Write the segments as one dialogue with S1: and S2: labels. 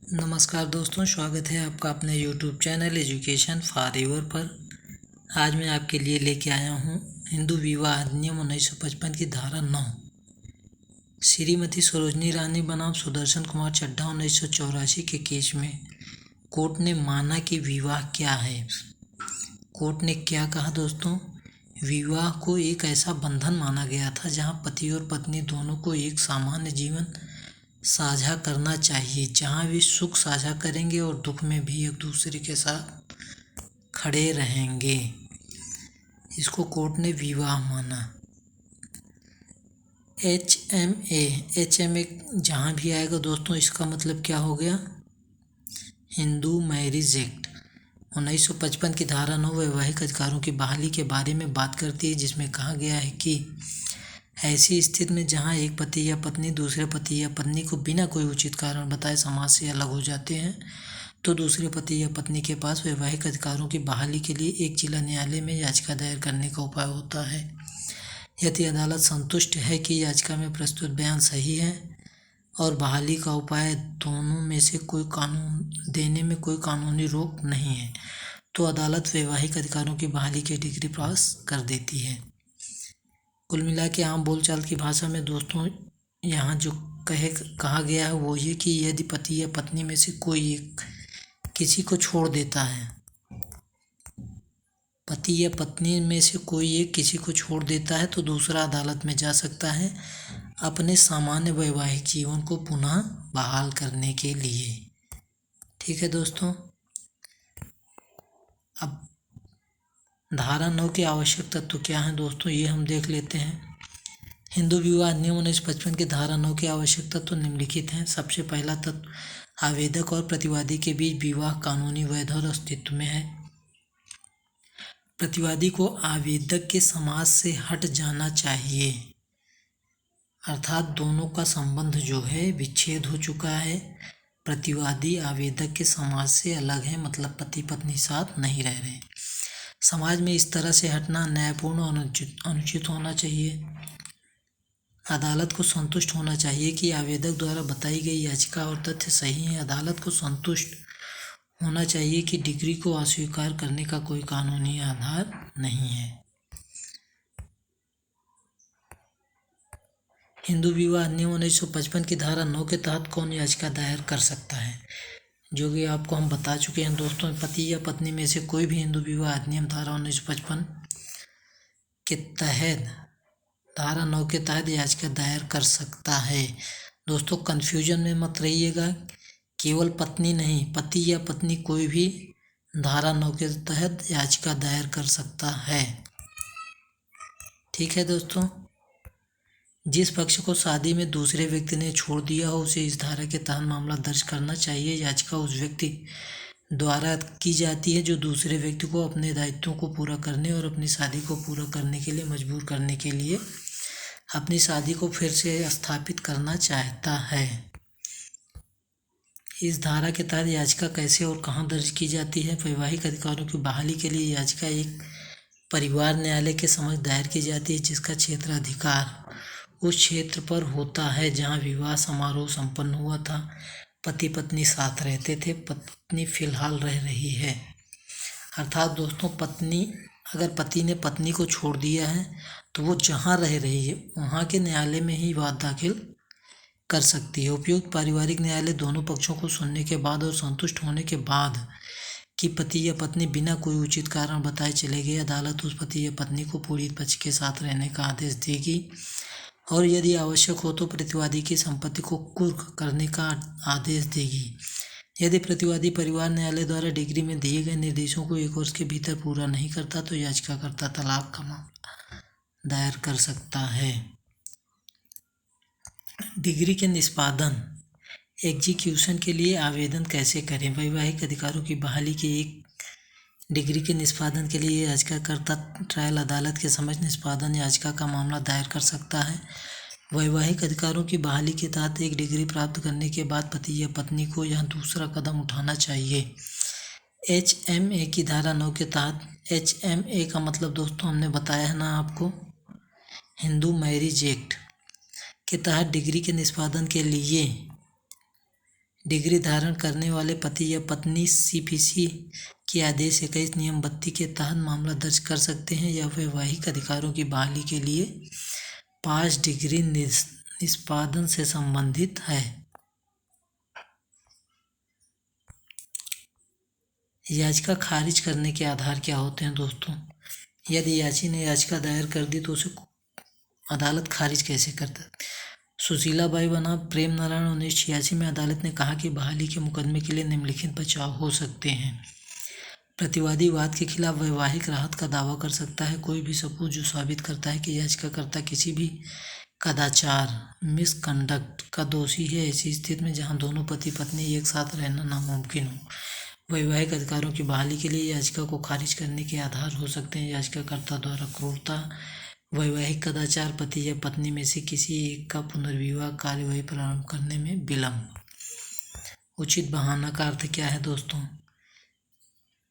S1: नमस्कार दोस्तों, स्वागत है आपका अपने YouTube channel education for ever पर। आज मैं आपके लिए लेके आया हूँ हिंदू विवाह अधिनियम 1955 की धारा 9। श्रीमती सरोजनी रानी बनाम सुदर्शन कुमार चड्ढा 1984 के केस में कोर्ट ने माना कि विवाह क्या है। कोर्ट ने क्या कहा दोस्तों? विवाह को एक ऐसा बंधन माना गया था जहाँ पति और पत्नी दोनों को एक सामान्य जीवन साझा करना चाहिए, जहाँ वे सुख साझा करेंगे और दुख में भी एक दूसरे के साथ खड़े रहेंगे। इसको कोर्ट ने विवाह माना। HMA जहाँ भी आएगा दोस्तों, इसका मतलब क्या हो गया? हिंदू मैरिज एक्ट 1955 की धारा 9 वैवाहिक अधिकारों की बहाली के बारे में बात करती है, जिसमें कहा गया है कि ऐसी स्थिति में जहां एक पति या पत्नी दूसरे पति या पत्नी को बिना कोई उचित कारण बताए समाज से अलग हो जाते हैं, तो दूसरे पति या पत्नी के पास वैवाहिक अधिकारों की बहाली के लिए एक जिला न्यायालय में याचिका दायर करने का उपाय होता है। यदि अदालत संतुष्ट है कि याचिका में प्रस्तुत बयान सही है और बहाली का उपाय दोनों में से कोई कानून देने में कोई कानूनी रोक नहीं है, तो अदालत वैवाहिक अधिकारों की बहाली की डिग्री पास कर देती है। कुल मिला के आम बोलचाल की भाषा में दोस्तों यहाँ जो कहा गया है वो ये कि यदि पति या पत्नी में से कोई एक किसी को छोड़ देता है, पति या पत्नी में से कोई एक किसी को छोड़ देता है, तो दूसरा अदालत में जा सकता है अपने सामान्य वैवाहिक जीवन को पुनः बहाल करने के लिए। ठीक है दोस्तों। अब धारा 9 के आवश्यक तत्व क्या हैं दोस्तों, ये हम देख लेते हैं। हिंदू विवाह अधिनियम 1955 की धारा 9 के आवश्यक तत्व निम्नलिखित हैं। सबसे पहला तत्व, आवेदक और प्रतिवादी के बीच विवाह कानूनी वैध और अस्तित्व में है। प्रतिवादी को आवेदक के समाज से हट जाना चाहिए, अर्थात दोनों का संबंध जो है विच्छेद हो चुका है। प्रतिवादी आवेदक के समाज से अलग है, मतलब पति पत्नी साथ नहीं रह रहे। समाज में इस तरह से हटना न्यायपूर्ण और अनुचित होना चाहिए। अदालत को संतुष्ट होना चाहिए कि आवेदक द्वारा बताई गई याचिका और तथ्य सही हैं। अदालत को संतुष्ट होना चाहिए कि डिग्री को अस्वीकार करने का कोई कानूनी आधार नहीं है। हिंदू विवाह अधिनियम 1955 की धारा 9 के तहत कौन याचिका दायर कर सकता है, जो कि आपको हम बता चुके हैं दोस्तों। पति या पत्नी में से कोई भी हिंदू विवाह अधिनियम धारा 1955 के तहत धारा 9 के तहत याचिका दायर कर सकता है। दोस्तों कन्फ्यूजन में मत रहिएगा, केवल पत्नी नहीं, पति या पत्नी कोई भी धारा 9 के तहत याचिका दायर कर सकता है। ठीक है दोस्तों। जिस पक्ष को शादी में दूसरे व्यक्ति ने छोड़ दिया हो उसे इस धारा के तहत मामला दर्ज करना चाहिए। याचिका उस व्यक्ति द्वारा की जाती है जो दूसरे व्यक्ति को अपने दायित्वों को पूरा करने और अपनी शादी को पूरा करने के लिए मजबूर करने के लिए अपनी शादी को फिर से स्थापित करना चाहता है। इस धारा के तहत याचिका कैसे और कहाँ दर्ज की जाती है? वैवाहिक अधिकारों की बहाली के लिए याचिका एक परिवार न्यायालय के समक्ष दायर की जाती है, जिसका क्षेत्राधिकार उस क्षेत्र पर होता है जहाँ विवाह समारोह संपन्न हुआ था। पति पत्नी साथ रहते थे, पत्नी फिलहाल रह रही है। अर्थात दोस्तों अगर पति ने पत्नी को छोड़ दिया है तो वो जहाँ रह रही है वहाँ के न्यायालय में ही वाद दाखिल कर सकती है। उपयुक्त पारिवारिक न्यायालय दोनों पक्षों को सुनने के बाद और संतुष्ट होने के बाद कि पति या पत्नी बिना कोई उचित कारण बताए चले गए, अदालत उस पति या पत्नी को पीड़ित पक्ष के साथ रहने का आदेश देगी और यदि आवश्यक हो तो प्रतिवादी की संपत्ति को कुर्क करने का आदेश देगी। यदि प्रतिवादी परिवार न्यायालय द्वारा डिग्री में दिए गए निर्देशों को 1 वर्ष के भीतर पूरा नहीं करता तो याचिकाकर्ता तलाक का मामला दायर कर सकता है। डिग्री के निष्पादन एग्जीक्यूशन के लिए आवेदन कैसे करें? वैवाहिक अधिकारों की बहाली के एक डिग्री के निष्पादन के लिए याचिकाकर्ता ट्रायल अदालत के समक्ष निष्पादन याचिका का मामला दायर कर सकता है। वैवाहिक अधिकारों की बहाली के तहत एक डिग्री प्राप्त करने के बाद पति या पत्नी को यह दूसरा कदम उठाना चाहिए। HMA की धारा 9 के तहत, HMA का मतलब दोस्तों हमने बताया है ना आपको, हिंदू मैरिज एक्ट के तहत डिग्री के निष्पादन के लिए डिग्री धारण करने वाले पति या पत्नी सीपीसी के आदेश 21 नियम 32 के तहत मामला दर्ज कर सकते हैं या वैवाहिक अधिकारों की बहाली के लिए 5 डिग्री निष्पादन से संबंधित है। याचिका खारिज करने के आधार क्या होते हैं दोस्तों? यदि याची ने याचिका दायर कर दी तो उसे अदालत खारिज कैसे करता है? सुशीलाबाई बनाम प्रेम नारायण 1986 में अदालत ने कहा कि बहाली के मुकदमे के लिए निम्नलिखित बचाव हो सकते हैं। प्रतिवादी वाद के खिलाफ वैवाहिक राहत का दावा कर सकता है। कोई भी सबूत जो साबित करता है कि याचिकाकर्ता किसी भी कदाचार मिसकंडक्ट का दोषी है, ऐसी स्थिति में जहां दोनों पति पत्नी एक साथ रहना नामुमकिन हो। वैवाहिक अधिकारों की बहाली के लिए याचिका को खारिज करने के आधार हो सकते हैं याचिकाकर्ता द्वारा क्रूरता, वैवाहिक कदाचार, पति या पत्नी में से किसी एक का पुनर्विवाह कार्यवाही प्रारंभ करने में विलम्ब। उचित बहाना का अर्थ क्या है दोस्तों?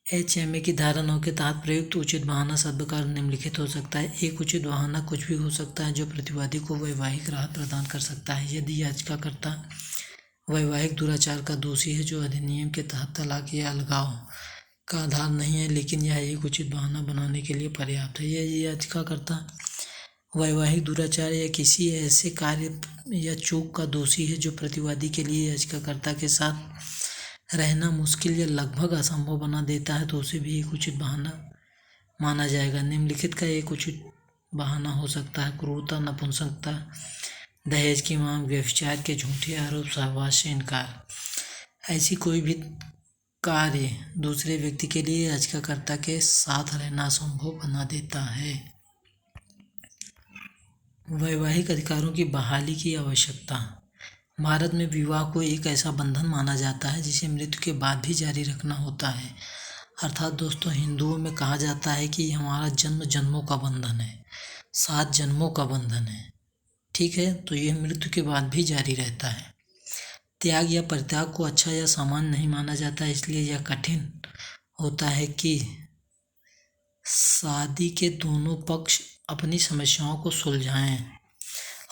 S1: HMA की धारा 9 के तहत प्रयुक्त उचित बहाना शब्द का निम्नलिखित हो सकता है। एक उचित बहाना कुछ भी हो सकता है जो प्रतिवादी को वैवाहिक राहत प्रदान कर सकता है। यदि याचिकाकर्ता वैवाहिक दुराचार का दोषी है जो अधिनियम के तहत तलाक या अलगाव का आधार नहीं है, लेकिन यह एक उचित बहाना बनाने के लिए पर्याप्त है। यह याचिकाकर्ता वैवाहिक दुराचार या किसी ऐसे कार्य या चूक का दोषी है जो प्रतिवादी के लिए याचिकाकर्ता के साथ रहना मुश्किल या लगभग असंभव बना देता है, तो उसे भी एक उचित बहाना माना जाएगा। निम्नलिखित का एक उचित बहाना हो सकता है: क्रूरता, नपुंसकता, दहेज की मांग, व्यभिचार के झूठे आरोप, सहवास से इनकार। ऐसी कोई भी कार्य दूसरे व्यक्ति के लिए याचिकाकर्ता के साथ रहना असंभव बना देता है। वैवाहिक अधिकारों की बहाली की आवश्यकता। भारत में विवाह को एक ऐसा बंधन माना जाता है जिसे मृत्यु के बाद भी जारी रखना होता है। अर्थात दोस्तों, हिंदुओं में कहा जाता है कि हमारा जन्म जन्मों का बंधन है, 7 जन्मों का बंधन है। ठीक है, तो यह मृत्यु के बाद भी जारी रहता है। त्याग या परित्याग को अच्छा या सामान्य नहीं माना जाता, इसलिए यह कठिन होता है कि शादी के दोनों पक्ष अपनी समस्याओं को सुलझाएं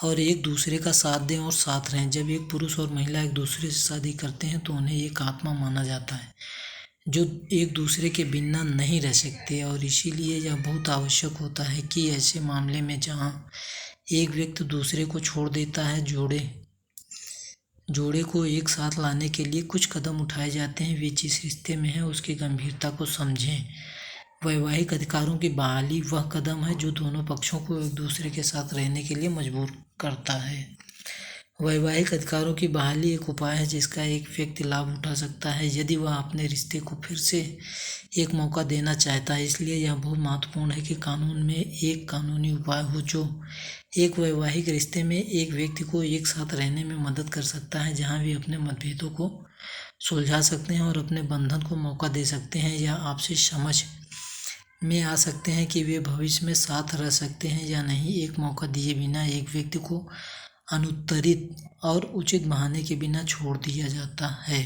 S1: और एक दूसरे का साथ दें और साथ रहें। जब एक पुरुष और महिला एक दूसरे से शादी करते हैं तो उन्हें एक आत्मा माना जाता है जो एक दूसरे के बिना नहीं रह सकते, और इसीलिए यह बहुत आवश्यक होता है कि ऐसे मामले में जहां एक व्यक्ति दूसरे को छोड़ देता है, जोड़े को एक साथ लाने के लिए कुछ कदम उठाए जाते हैं। वे जिस रिश्ते में है उसकी गंभीरता को समझें। वैवाहिक अधिकारों की बहाली वह कदम है जो दोनों पक्षों को एक दूसरे के साथ रहने के लिए मजबूर करता है। वैवाहिक अधिकारों की बहाली एक उपाय है जिसका एक व्यक्ति लाभ उठा सकता है यदि वह अपने रिश्ते को फिर से एक मौका देना चाहता है। इसलिए यह बहुत महत्वपूर्ण है कि कानून में एक कानूनी उपाय हो जो एक वैवाहिक रिश्ते में एक व्यक्ति को एक साथ रहने में मदद कर सकता है, जहां वे अपने मतभेदों को सुलझा सकते हैं और अपने बंधन को मौका दे सकते हैं या आपसी समझ में आ सकते हैं कि वे भविष्य में साथ रह सकते हैं या नहीं। एक मौका दिए बिना एक व्यक्ति को अनुत्तरित और उचित बहाने के बिना छोड़ दिया जाता है।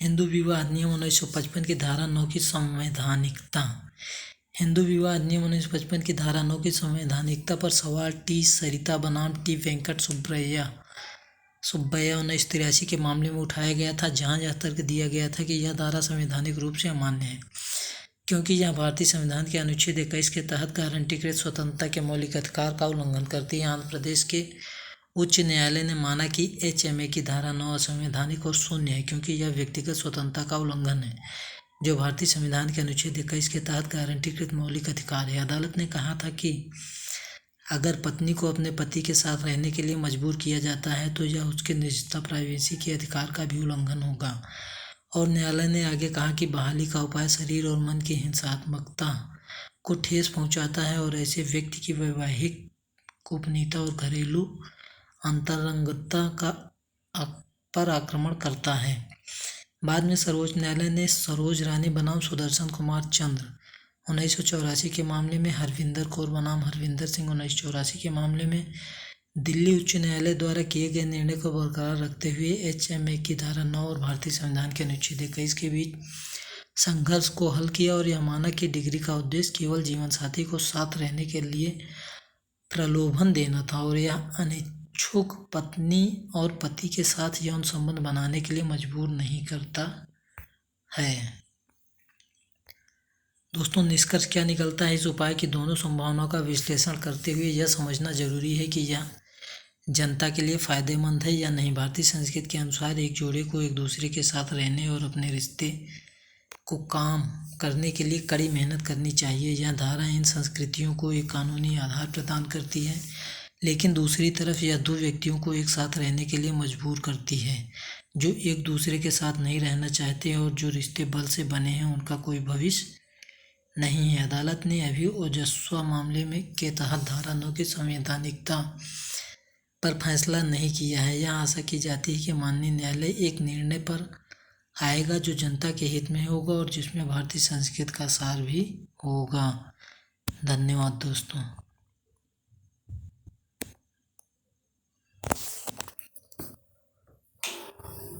S1: हिंदू विवाह अधिनियम 1955 की धारा 9 की संवैधानिकता। हिंदू विवाह अधिनियम 1955 की धारा 9 की संवैधानिकता पर सवाल टी सरिता बनाम टी वेंकट सुब्बैया 1983 के मामले में उठाया गया था, जहां यह तर्क दिया गया था कि यह धारा संवैधानिक रूप से अमान्य है क्योंकि यह भारतीय संविधान के अनुच्छेद 21 के तहत गारंटीकृत स्वतंत्रता के मौलिक अधिकार का उल्लंघन करती है। आंध्र प्रदेश के उच्च न्यायालय ने माना कि HMA की धारा 9 असंवैधानिक और शून्य है क्योंकि यह व्यक्तिगत स्वतंत्रता का उल्लंघन है जो भारतीय संविधान के अनुच्छेद 21 के तहत गारंटीकृत मौलिक अधिकार है। अदालत ने कहा था कि अगर पत्नी को अपने पति के साथ रहने के लिए मजबूर किया जाता है तो यह उसके निजता प्राइवेसी के अधिकार का भी उल्लंघन होगा। और न्यायालय ने आगे कहा कि बहाली का उपाय शरीर और मन की हिंसात्मकता को ठेस पहुंचाता है और ऐसे व्यक्ति की वैवाहिक गोपनीयता और घरेलू अंतरंगता पर आक्रमण करता है। बाद में सर्वोच्च न्यायालय ने सरोज रानी बनाम सुदर्शन कुमार चंद्र 1984 के मामले में, हरविंदर कौर बनाम हरविंदर सिंह 1984 के मामले में दिल्ली उच्च न्यायालय द्वारा किए गए निर्णय को बरकरार रखते हुए HMA की धारा 9 और भारतीय संविधान के अनुच्छेद 21 के बीच संघर्ष को हल किया और यह माना कि डिग्री का उद्देश्य केवल जीवन साथी को साथ रहने के लिए प्रलोभन देना था और यह इच्छुक पत्नी और पति के साथ यौन संबंध बनाने के लिए मजबूर नहीं करता है। दोस्तों, निष्कर्ष क्या निकलता है इस उपाय की दोनों संभावनाओं का विश्लेषण करते हुए यह समझना जरूरी है कि यह जनता के लिए फायदेमंद है या नहीं। भारतीय संस्कृति के अनुसार एक जोड़े को एक दूसरे के साथ रहने और अपने रिश्ते को काम करने के लिए कड़ी मेहनत करनी चाहिए। यह धारा इन संस्कृतियों को एक कानूनी आधार प्रदान करती है, लेकिन दूसरी तरफ यह दो व्यक्तियों को एक साथ रहने के लिए मजबूर करती है जो एक दूसरे के साथ नहीं रहना चाहते और जो रिश्ते बल से बने हैं उनका कोई भविष्य नहीं है। अदालत ने अभी ओजस्वा मामले में के तहत धारा 9 की संवैधानिकता पर फैसला नहीं किया है। यह आशा की जाती है कि माननीय न्यायालय एक निर्णय पर आएगा जो जनता के हित में होगा और जिसमें भारतीय संस्कृति का सार भी होगा। धन्यवाद दोस्तों।